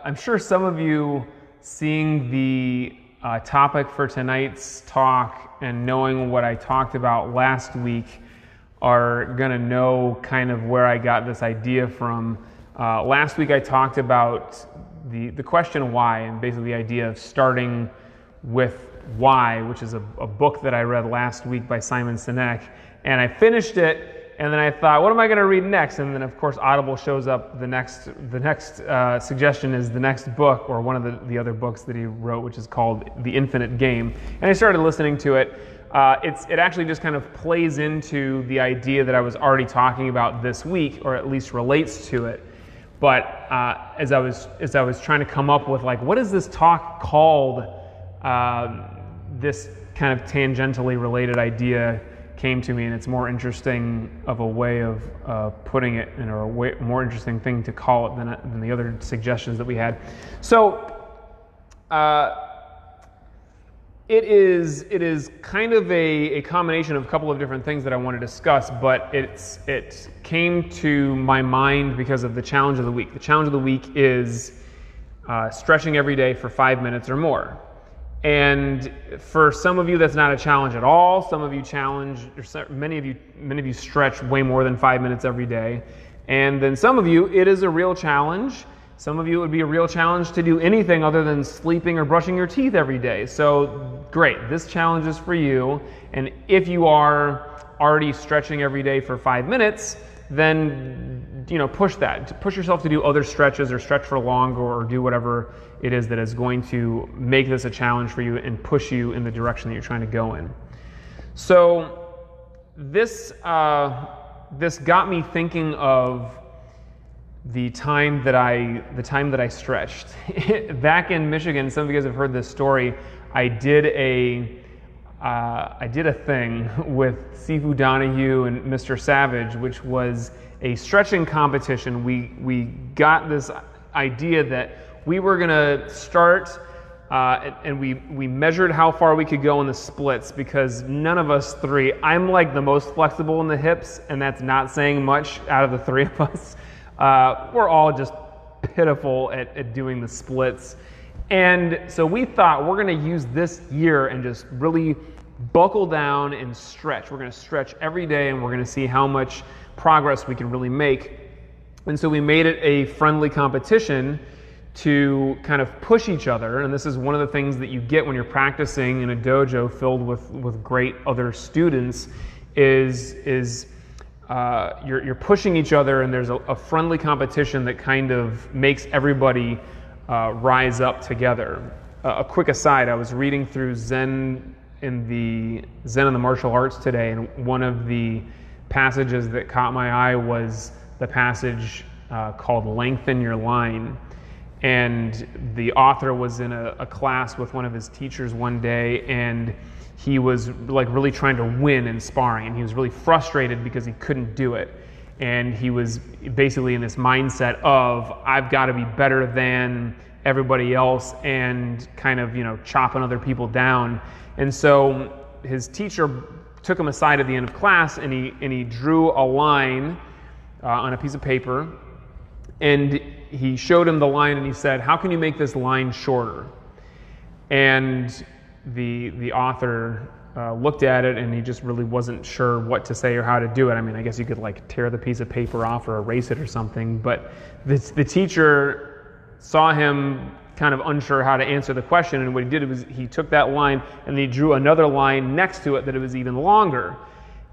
I'm sure some of you, seeing the topic for tonight's talk and knowing what I talked about last week, are going to know kind of where I got this idea from. Last week I talked about the question why, and basically the idea of starting with why, which is a book that I read last week by Simon Sinek. And I finished it, and then I thought, what am I going to read next? And then, of course, Audible shows up. The next suggestion is the next book, or one of the other books that he wrote, which is called The Infinite Game. And I started listening to it. It actually just kind of plays into the idea that I was already talking about this week, or at least relates to it. But as I was trying to come up with, like, what is this talk called? This kind of tangentially related idea came to me, and it's more interesting of a way of putting it, or a more interesting thing to call it than the other suggestions that we had. So it is kind of a combination of a couple of different things that I want to discuss, but it came to my mind because of the challenge of the week. The challenge of the week is stretching every day for 5 minutes or more. And for some of you, that's not a challenge at all. Some of you many of you stretch way more than 5 minutes every day. And then some of you, it is a real challenge. Some of you, it would be a real challenge to do anything other than sleeping or brushing your teeth every day. So great, this challenge is for you. And if you are already stretching every day for 5 minutes, then push that. Push yourself to do other stretches, or stretch for longer, or do whatever it is that is going to make this a challenge for you and push you in the direction that you're trying to go in. So this got me thinking of the time that I stretched. Back in Michigan, some of you guys have heard this story. I did a thing with Sifu Donahue and Mr. Savage, which was a stretching competition. We got this idea that we were going to start, and we measured how far we could go in the splits, because none of us three, I'm like the most flexible in the hips, and that's not saying much out of the three of us. We're all just pitiful at doing the splits. And so we thought, we're going to use this year and just really buckle down and stretch. We're going to stretch every day, and we're going to see how much progress we can really make. And so we made it a friendly competition to kind of push each other. And this is one of the things that you get when you're practicing in a dojo filled with great other students, is you're pushing each other, and there's a friendly competition that kind of makes everybody rise up together. A quick aside, I was reading through Zen and the Martial Arts today, and one of the passages that caught my eye was the passage called Lengthen Your Line. And the author was in a class with one of his teachers one day, and he was like really trying to win in sparring, and he was really frustrated because he couldn't do it. And he was basically in this mindset of, I've got to be better than everybody else, and kind of, chopping other people down. And so his teacher took him aside at the end of class, and he drew a line on a piece of paper, and he showed him the line, and he said, how can you make this line shorter? And the author looked at it, and he just really wasn't sure what to say or how to do it. I mean, I guess you could like tear the piece of paper off or erase it or something, but the teacher saw him kind of unsure how to answer the question, and what he did was he took that line and he drew another line next to it that it was even longer.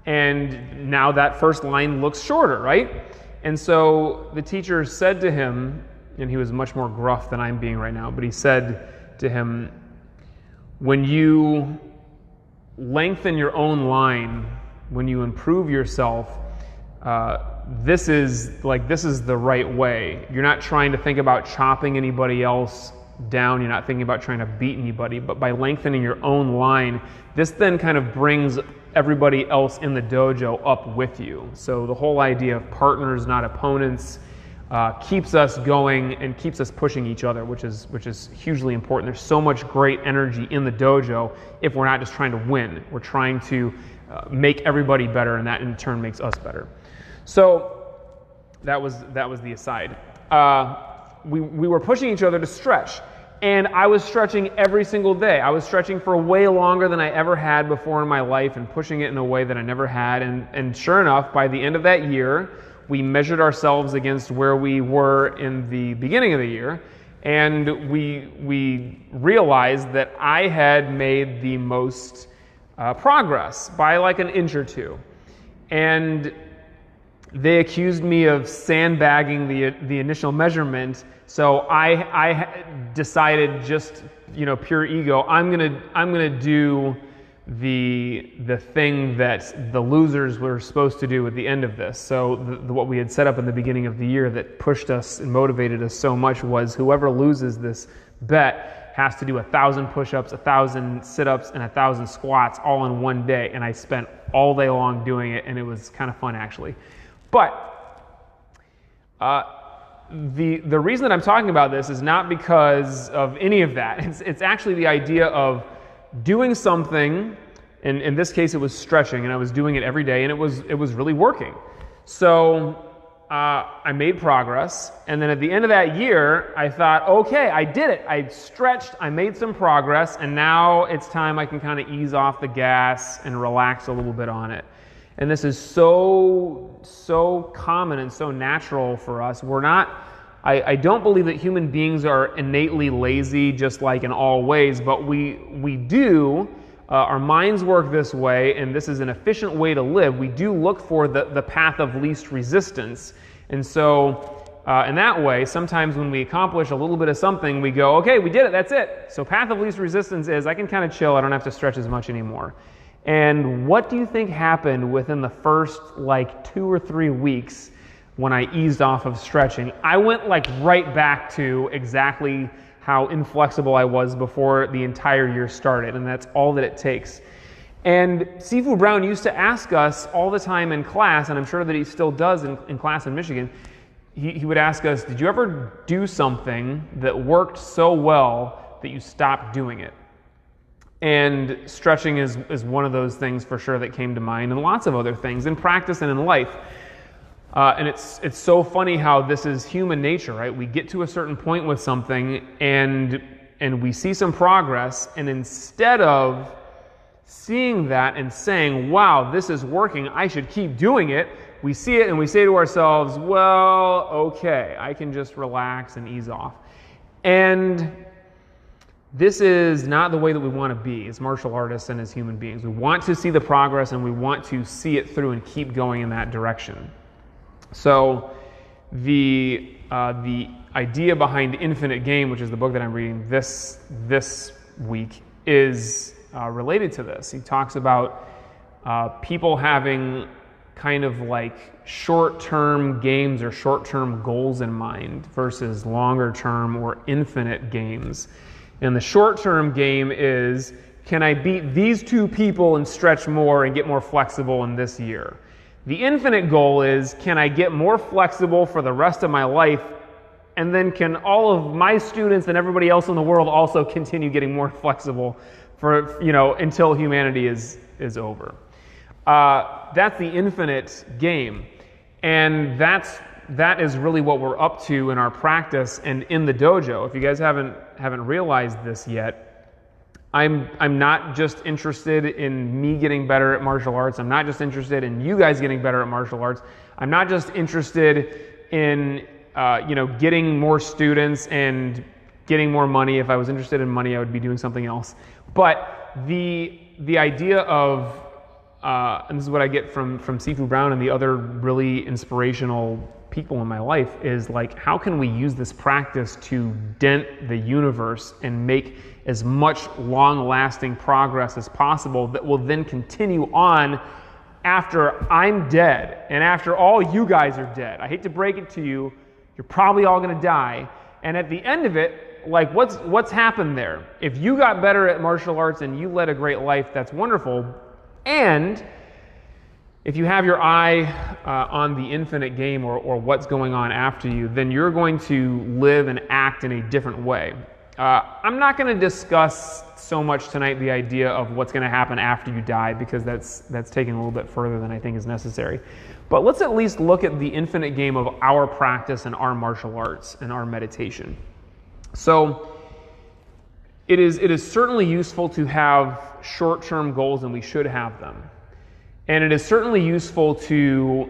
And now that first line looks shorter, right? And so the teacher said to him, and he was much more gruff than I'm being right now, but he said to him, when you lengthen your own line, when you improve yourself, this is the right way. You're not trying to think about chopping anybody else down. You're not thinking about trying to beat anybody, but by lengthening your own line, this then kind of brings everybody else in the dojo up with you. So the whole idea of partners, not opponents, keeps us going and keeps us pushing each other, which is hugely important. There's so much great energy in the dojo if we're not just trying to win. We're trying to make everybody better, and that in turn makes us better. So that was the aside. we were pushing each other to stretch. And I was stretching every single day. I was stretching for way longer than I ever had before in my life and pushing it in a way that I never had. And sure enough, by the end of that year, we measured ourselves against where we were in the beginning of the year. And we realized that I had made the most progress by like an inch or two. And they accused me of sandbagging the initial measurement. So I decided, just pure ego, I'm gonna do the thing that the losers were supposed to do at the end of this. So what we had set up in the beginning of the year that pushed us and motivated us so much was whoever loses this bet has to do 1,000 push-ups, 1,000 sit-ups, and 1,000 squats all in one day. And I spent all day long doing it, and it was kind of fun actually. But the reason that I'm talking about this is not because of any of that. It's actually the idea of doing something. In this case, it was stretching, and I was doing it every day, and it was really working. So I made progress, and then at the end of that year, I thought, okay, I did it. I stretched, I made some progress, and now it's time I can kind of ease off the gas and relax a little bit on it. And this is so common and so natural for us. I don't believe that human beings are innately lazy, just like in all ways, but we do. Our minds work this way, and this is an efficient way to live. We do look for the path of least resistance. And so in that way, sometimes when we accomplish a little bit of something, we go, okay, we did it, that's it. So path of least resistance is I can kind of chill, I don't have to stretch as much anymore. And what do you think happened within the first 2 or 3 weeks when I eased off of stretching? I went right back to exactly how inflexible I was before the entire year started, and that's all that it takes. And Sifu Brown used to ask us all the time in class, and I'm sure that he still does in class in Michigan, he would ask us, did you ever do something that worked so well that you stopped doing it? And stretching is one of those things for sure that came to mind, and lots of other things in practice and in life. And it's so funny how this is human nature, right? We get to a certain point with something and we see some progress, and instead of seeing that and saying, wow, this is working, I should keep doing it, we see it and we say to ourselves, well, okay, I can just relax and ease off. And this is not the way that we want to be as martial artists and as human beings. We want to see the progress, and we want to see it through and keep going in that direction. So the idea behind Infinite Game, which is the book that I'm reading this week, is related to this. He talks about people having kind of short-term games or short-term goals in mind versus longer-term or infinite games. And the short-term game is, can I beat these 2 people and stretch more and get more flexible in this year? The infinite goal is, can I get more flexible for the rest of my life, and then can all of my students and everybody else in the world also continue getting more flexible for, until humanity is over? That's the infinite game. And that is really what we're up to in our practice and in the dojo. If you guys haven't realized this yet, I'm not just interested in me getting better at martial arts. I'm not just interested in you guys getting better at martial arts. I'm not just interested in getting more students and getting more money. If I was interested in money, I would be doing something else. But the idea of and this is what I get from Sifu Brown and the other really inspirational people in my life, is how can we use this practice to dent the universe and make as much long-lasting progress as possible that will then continue on after I'm dead and after all you guys are dead. I hate to break it to you, you're probably all going to die. And at the end of it, what's happened there? If you got better at martial arts and you led a great life, that's wonderful. And if you have your eye on the infinite game or what's going on after you, then you're going to live and act in a different way. I'm not going to discuss so much tonight the idea of what's going to happen after you die, because that's taking a little bit further than I think is necessary. But let's at least look at the infinite game of our practice and our martial arts and our meditation. So it is certainly useful to have short-term goals, and we should have them. And it is certainly useful to,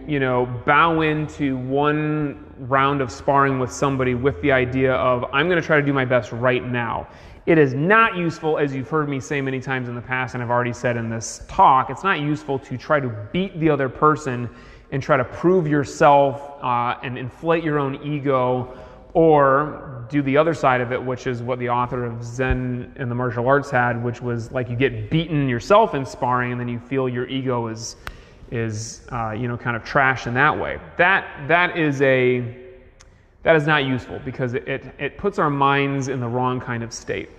bow into one round of sparring with somebody with the idea of, I'm going to try to do my best right now. It is not useful, as you've heard me say many times in the past, and I've already said in this talk, it's not useful to try to beat the other person and try to prove yourself and inflate your own ego, or do the other side of it, which is what the author of Zen and the Martial Arts had, which was like you get beaten yourself in sparring, and then you feel your ego is kind of trashed in that way. That is not useful, because it puts our minds in the wrong kind of state.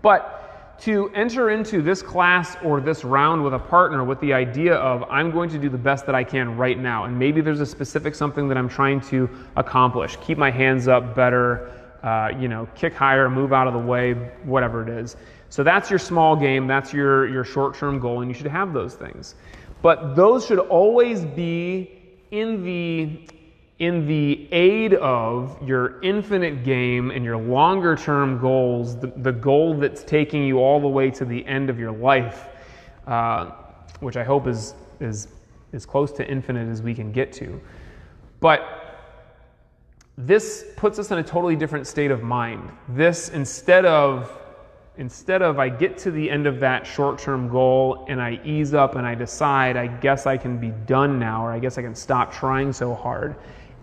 But to enter into this class or this round with a partner with the idea of, I'm going to do the best that I can right now, and maybe there's a specific something that I'm trying to accomplish, keep my hands up better, kick higher, move out of the way, whatever it is. So that's your small game, that's your short-term goal, and you should have those things. But those should always be in the aid of your infinite game and your longer-term goals, the goal that's taking you all the way to the end of your life, which I hope is as close to infinite as we can get to. But this puts us in a totally different state of mind. This, instead of I get to the end of that short-term goal and I ease up and I decide, I guess I can be done now, or I guess I can stop trying so hard,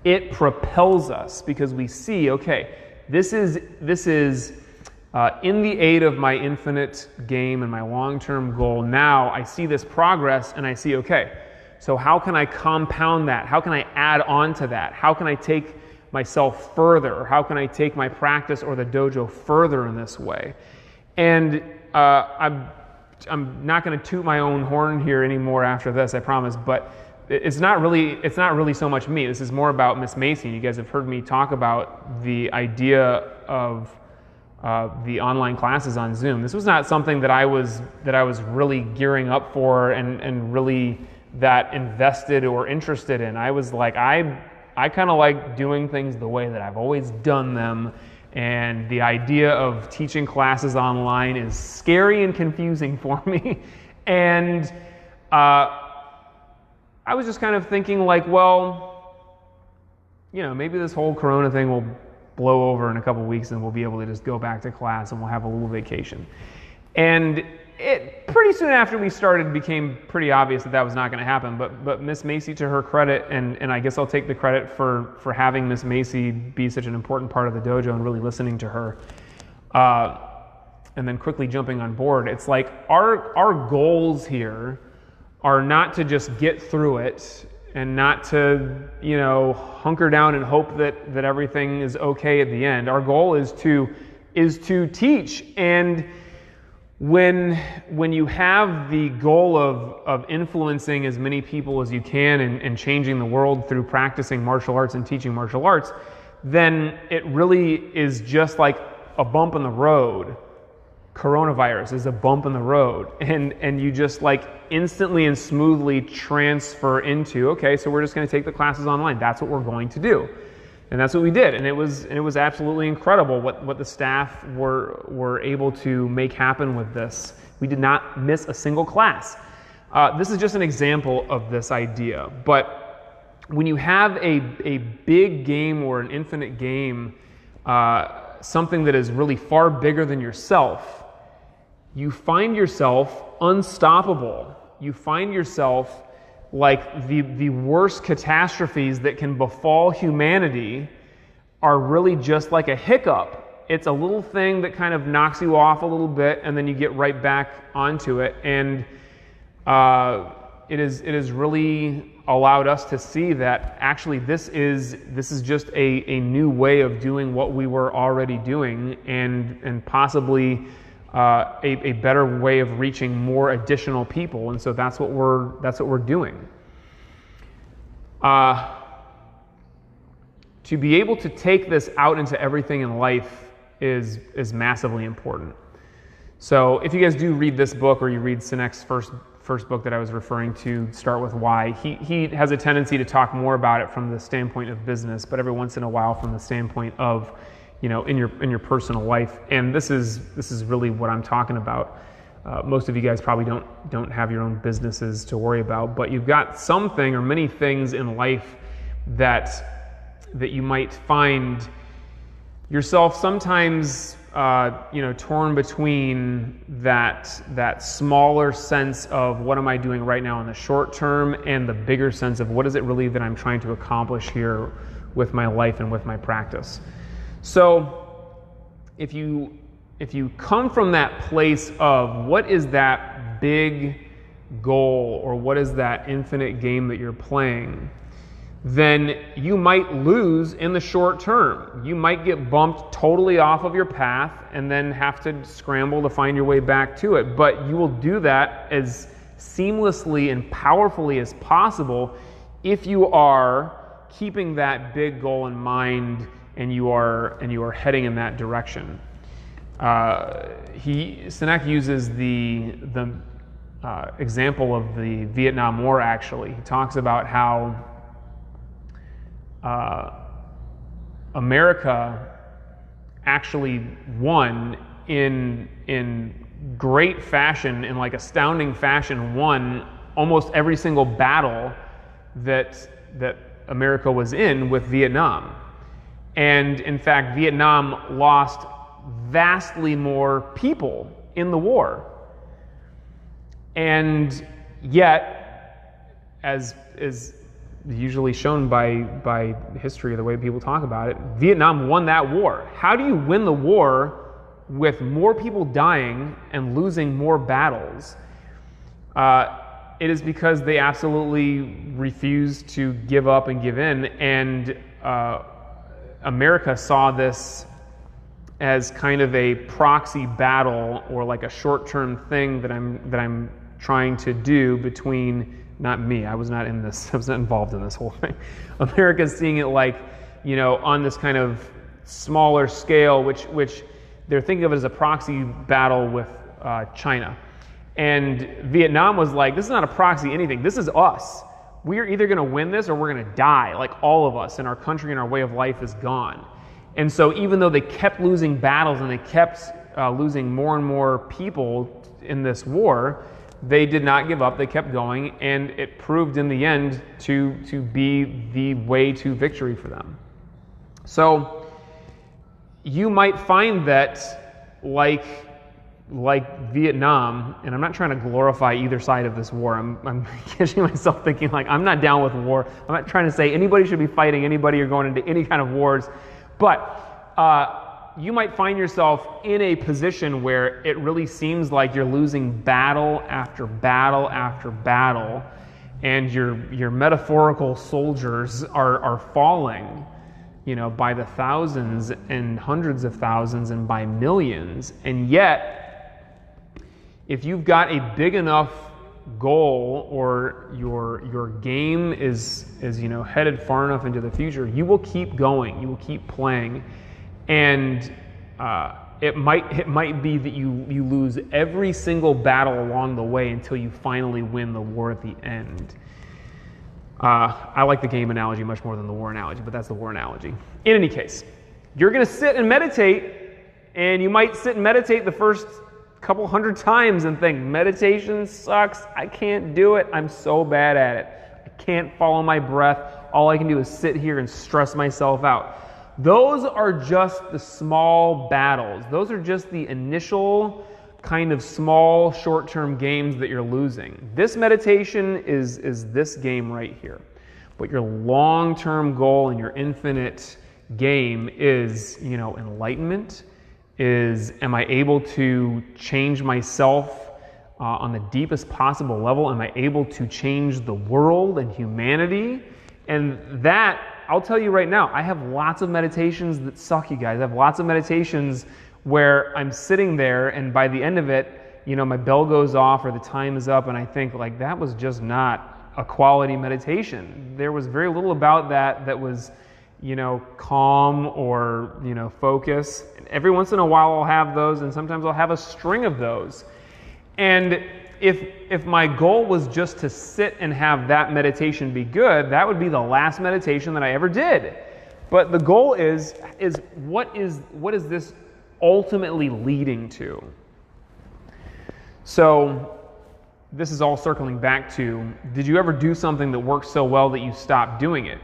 it propels us, because we see, okay, this is in the aid of my infinite game and my long-term goal. Now I see this progress and I see, okay, so how can I compound that? How can I add on to that? How can I take myself further? Or how can I take my practice or the dojo further in this way? And I'm not going to toot my own horn here anymore after this, I promise, but it's not really so much me. This is more about Miss Macy. You guys have heard me talk about the idea of the online classes on Zoom. This was not something that I was really gearing up for and really that invested or interested in. I was like, I kind of like doing things the way that I've always done them, and the idea of teaching classes online is scary and confusing for me. And I was just kind of thinking like, well, maybe this whole Corona thing will blow over in a couple weeks and we'll be able to just go back to class and we'll have a little vacation. And it pretty soon after we started became pretty obvious that was not going to happen. But Miss Macy, to her credit, and I guess I'll take the credit for having Miss Macy be such an important part of the dojo and really listening to her, and then quickly jumping on board. It's like our goals here are not to just get through it and not to, hunker down and hope that everything is okay at the end. Our goal is to teach. And when you have the goal of influencing as many people as you can and changing the world through practicing martial arts and teaching martial arts, then it really is just like a bump in the road. Coronavirus is a bump in the road, and you just like instantly and smoothly transfer into, okay, so we're just going to take the classes online. That's what we're going to do. And that's what we did, and it was absolutely incredible what the staff were able to make happen with this. We did not miss a single class. This is just an example of this idea, but when you have a big game or an infinite game, something that is really far bigger than yourself, you find yourself unstoppable. You find yourself like the worst catastrophes that can befall humanity are really just like a hiccup. It's a little thing that kind of knocks you off a little bit, and then you get right back onto it. And it is really allowed us to see that actually this is just a new way of doing what we were already doing, and possibly a better way of reaching more additional people. And so that's what we're doing. To be able to take this out into everything in life is massively important. So if you guys do read this book, or you read Sinek's first book that I was referring to, Start With Why, he has a tendency to talk more about it from the standpoint of business, but every once in a while from the standpoint of, in your personal life. And this is really what I'm talking about. Most of you guys probably don't have your own businesses to worry about, but you've got something or many things in life that you might find yourself sometimes torn between that smaller sense of what am I doing right now in the short term, and the bigger sense of what is it really that I'm trying to accomplish here with my life and with my practice. So if you come from that place of what is that big goal, or what is that infinite game that you're playing, then you might lose in the short term. You might get bumped totally off of your path and then have to scramble to find your way back to it. But you will do that as seamlessly and powerfully as possible if you are keeping that big goal in mind and you are heading in that direction. Sinek uses the example of the Vietnam War. Actually, he talks about how America actually won in great fashion, in like astounding fashion, won almost every single battle that America was in with Vietnam. And in fact, Vietnam lost vastly more people in the war. And yet, as is usually shown by history, the way people talk about it, Vietnam won that war. How do you win the war with more people dying and losing more battles? It is because they absolutely refused to give up and give in, and America saw this as kind of a proxy battle, or like a short-term thing that I'm trying to do between, not me, I was not involved in this whole thing. America's seeing it like, on this kind of smaller scale, which they're thinking of it as a proxy battle with China. And Vietnam was like, this is not a proxy anything, this is us. We're either gonna win this or we're gonna die, like all of us, and our country and our way of life is gone. And so even though they kept losing battles and they kept losing more and more people in this war, they did not give up, they kept going, and it proved in the end to be the way to victory for them. So you might find that like Vietnam, and I'm not trying to glorify either side of this war, I'm catching myself thinking like, I'm not down with war. I'm not trying to say anybody should be fighting anybody or going into any kind of wars, but you might find yourself in a position where it really seems like you're losing battle after battle after battle, and your metaphorical soldiers are falling, by the thousands and hundreds of thousands and by millions. And yet, if you've got a big enough goal, or your game is headed far enough into the future, you will keep going, you will keep playing, and it might be that you lose every single battle along the way until you finally win the war at the end. I like the game analogy much more than the war analogy, but that's the war analogy. In any case, you're going to sit and meditate, and you might sit and meditate the first couple hundred times and think, meditation sucks, I can't do it, I'm so bad at it, I can't follow my breath, all I can do is sit here and stress myself out. Those are just the small battles. Those are just the initial kind of small short-term games that you're losing. This meditation is this game right here. But your long-term goal and your infinite game is, enlightenment, is, am I able to change myself on the deepest possible level? Am I able to change the world and humanity? And that, I'll tell you right now, I have lots of meditations that suck, you guys. I have lots of meditations where I'm sitting there, and by the end of it, my bell goes off or the time is up, and I think, like, that was just not a quality meditation. There was very little about that was, calm or, focus. And every once in a while I'll have those, and sometimes I'll have a string of those. And if my goal was just to sit and have that meditation be good, that would be the last meditation that I ever did. But the goal is what is this ultimately leading to? So this is all circling back to, did you ever do something that worked so well that you stopped doing it?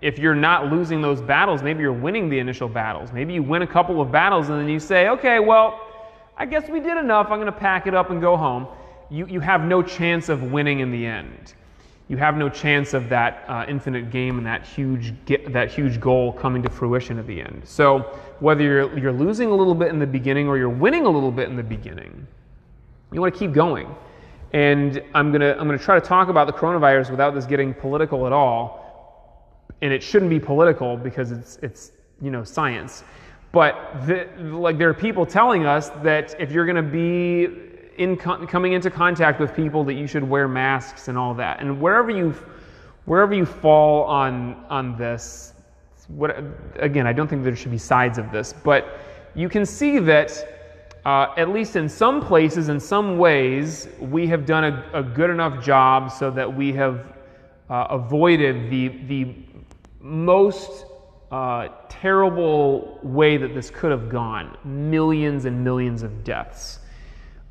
If you're not losing those battles, maybe you're winning the initial battles. Maybe you win a couple of battles and then you say, okay, well, I guess we did enough. I'm going to pack it up and go home. You have no chance of winning in the end. You have no chance of that infinite game and that huge goal coming to fruition at the end. So whether you're losing a little bit in the beginning or you're winning a little bit in the beginning, you want to keep going. And I'm gonna try to talk about the coronavirus without this getting political at all. And it shouldn't be political because it's science. But there are people telling us that if you're going to be coming into contact with people, that you should wear masks and all that. And wherever you fall on this, again, I don't think there should be sides of this, but you can see that at least in some places, in some ways, we have done a good enough job so that we have avoided the most terrible way that this could have gone. Millions and millions of deaths.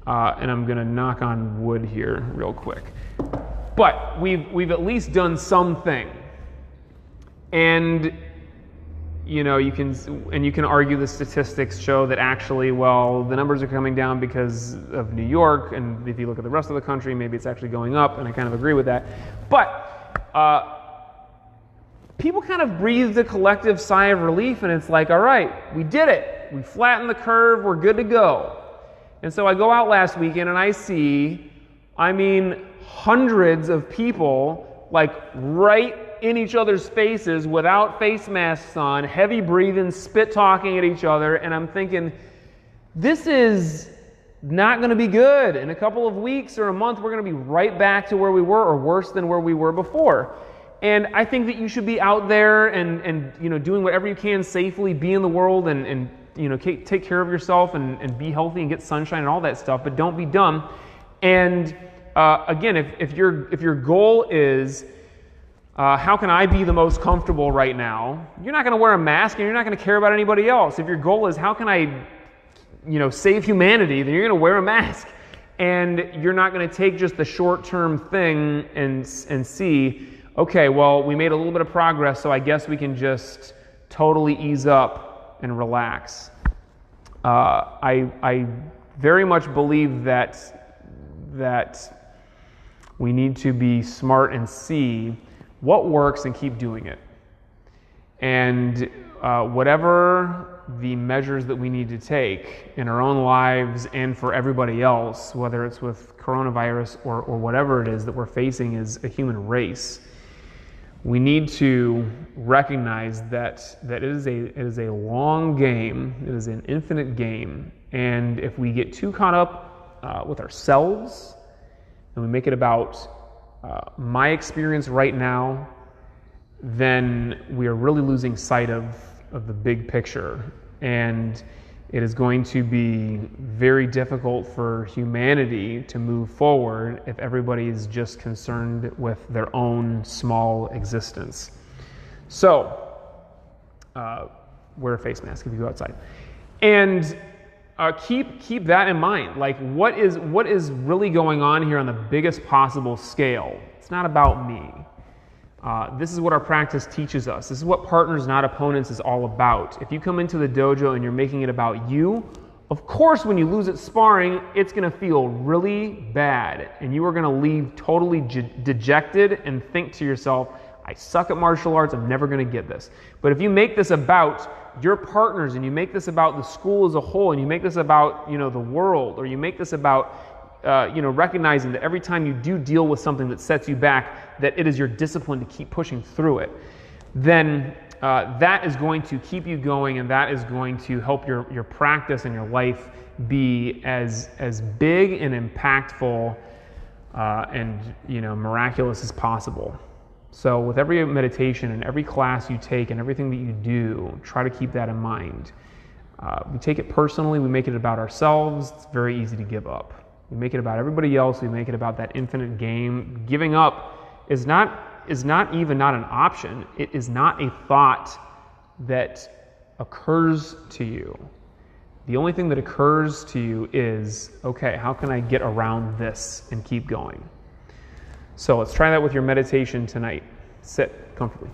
And I'm going to knock on wood here real quick. But we've at least done something. And you can argue the statistics show that actually, well, the numbers are coming down because of New York, and if you look at the rest of the country, maybe it's actually going up, and I kind of agree with that. But people kind of breathed a collective sigh of relief, and it's like, all right, we did it. We flattened the curve. We're good to go. And so I go out last weekend, and I see, hundreds of people, right in each other's faces without face masks on, heavy breathing, spit talking at each other, and I'm thinking, this is not going to be good. In a couple of weeks or a month, we're going to be right back to where we were, or worse than where we were before. And I think that you should be out there and doing whatever you can safely, be in the world and take care of yourself and be healthy and get sunshine and all that stuff, but don't be dumb. And again, if your goal is how can I be the most comfortable right now, you're not going to wear a mask and you're not going to care about anybody else. If your goal is how can I save humanity, then you're going to wear a mask. And you're not going to take just the short-term thing and see, okay, well, we made a little bit of progress, so I guess we can just totally ease up and relax. I very much believe that we need to be smart and see what works and keep doing it. And whatever the measures that we need to take in our own lives and for everybody else, whether it's with coronavirus or whatever it is that we're facing as a human race, we need to recognize that it is a long game, it is an infinite game, and if we get too caught up with ourselves and we make it about my experience right now, then we are really losing sight of the big picture. And it is going to be very difficult for humanity to move forward if everybody is just concerned with their own small existence. So, wear a face mask if you go outside. And keep that in mind. Like, what is really going on here on the biggest possible scale? It's not about me. This is what our practice teaches us. This is what Partners Not Opponents is all about. If you come into the dojo and you're making it about you, of course when you lose at sparring, it's going to feel really bad. And you are going to leave totally dejected and think to yourself, I suck at martial arts, I'm never going to get this. But if you make this about your partners and you make this about the school as a whole and you make this about the world, or you make this about recognizing that every time you do deal with something that sets you back, that it is your discipline to keep pushing through it, then that is going to keep you going, and that is going to help your practice and your life be as big and impactful and miraculous as possible. So with every meditation and every class you take and everything that you do, try to keep that in mind. We take it personally, we make it about ourselves, it's very easy to give up. We make it about everybody else, we make it about that infinite game. Giving up is not even an option. It is not a thought that occurs to you. The only thing that occurs to you is, okay, how can I get around this and keep going? So let's try that with your meditation tonight. Sit comfortably.